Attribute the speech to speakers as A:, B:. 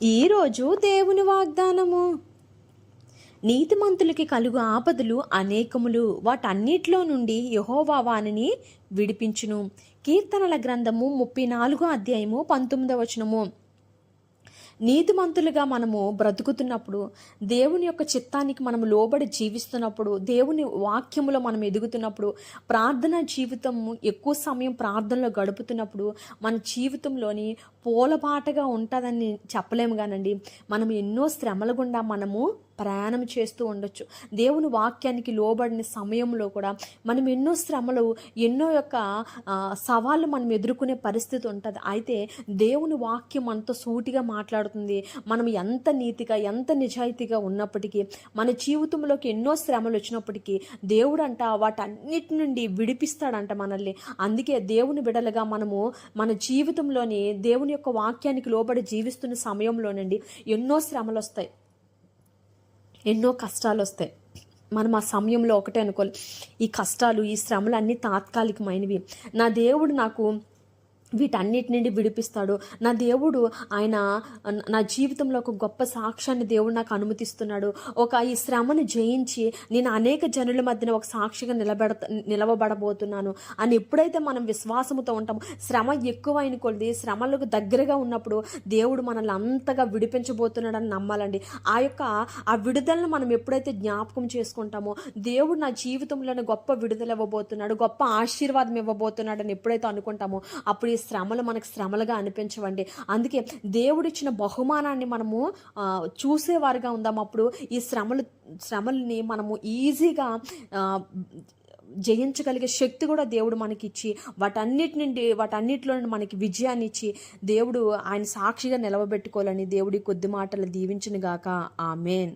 A: ఈరోజు దేవుని వాగ్దానము. నీతిమంతులకి కలుగు ఆపదలు అనేకములు, వాటన్నిటిలో నుండి యెహోవా వానిని విడిపించును. కీర్తనల గ్రంథము 34 అధ్యాయము 19వ వచనము. నీతిమంతులుగా మనము బ్రతుకుతున్నప్పుడు, దేవుని యొక్క చిత్తానికి మనము లోబడి జీవిస్తున్నప్పుడు, దేవుని వాక్యములో మనం ఎదుగుతున్నప్పుడు, ప్రార్థన జీవితము ఎక్కువ సమయం ప్రార్థనలో గడుపుతున్నప్పుడు మన జీవితంలోని పూలబాటగా ఉంటుందని చెప్పలేము కానండి. మనం ఎన్నో శ్రమల గుండా మనము ప్రయాణం చేస్తూ ఉండొచ్చు. దేవుని వాక్యానికి లోబడిన సమయంలో కూడా మనం ఎన్నో శ్రమలు, ఎన్నో యొక్క సవాళ్ళు మనం ఎదుర్కొనే పరిస్థితి ఉంటుంది. అయితే దేవుని వాక్యం మనతో సూటిగా మాట్లాడుతుంది. మనం ఎంత నీతిగా, ఎంత నిజాయితీగా ఉన్నప్పటికీ, మన జీవితంలోకి ఎన్నో శ్రమలు వచ్చినప్పటికీ దేవుడంట వాటన్నిటి నుండి విడిపిస్తాడంట మనల్ని. అందుకే దేవుని బిడలుగా మనము మన జీవితంలోని దేవుని యొక్క వాక్యానికి లోబడి జీవిస్తున్న సమయంలోనండి ఎన్నో శ్రమలు వస్తాయి, ఎన్నో కష్టాలు వస్తాయి. మనం ఆ సమయంలో ఒకటే అనుకోవాలి, ఈ కష్టాలు, ఈ శ్రమలు అన్నీ తాత్కాలికమైనవి. నా దేవుడు నాకు వీటన్నిటి నుండి విడిపిస్తాడు. నా దేవుడు ఆయన నా జీవితంలో ఒక గొప్ప సాక్ష్యాన్ని దేవుడు నాకు అనుమతిస్తున్నాడు. ఈ శ్రమను జయించి నేను అనేక జనుల మధ్యన ఒక సాక్షిగా నిలవబడబోతున్నాను అని ఎప్పుడైతే మనం విశ్వాసముతో ఉంటామో, శ్రమ ఎక్కువైన కొద్ది, శ్రమలకు దగ్గరగా ఉన్నప్పుడు దేవుడు మనల్ని అంతగా విడిపించబోతున్నాడని నమ్మాలండి. ఆ విడుదలను మనం ఎప్పుడైతే జ్ఞాపకం చేసుకుంటామో, దేవుడు నా జీవితంలోనే గొప్ప విడుదల ఇవ్వబోతున్నాడు, గొప్ప ఆశీర్వాదం ఇవ్వబోతున్నాడు అని ఎప్పుడైతే అనుకుంటామో, అప్పుడు శ్రమలు మనకు శ్రమలుగా అనిపించవండి. అందుకే దేవుడిచ్చిన బహుమానాన్ని మనము చూసేవారుగా ఉందాం. అప్పుడు ఈ శ్రమల్ని మనము ఈజీగా జయించగలిగే శక్తి కూడా దేవుడు మనకిచ్చి, వాటన్నిటిలో మనకి విజయాన్ని ఇచ్చి దేవుడు ఆయన సాక్షిగా నిలవబెట్టుకోవాలని దేవుడి కొద్ది మాటలు దీవించును గాక. ఆమేన్.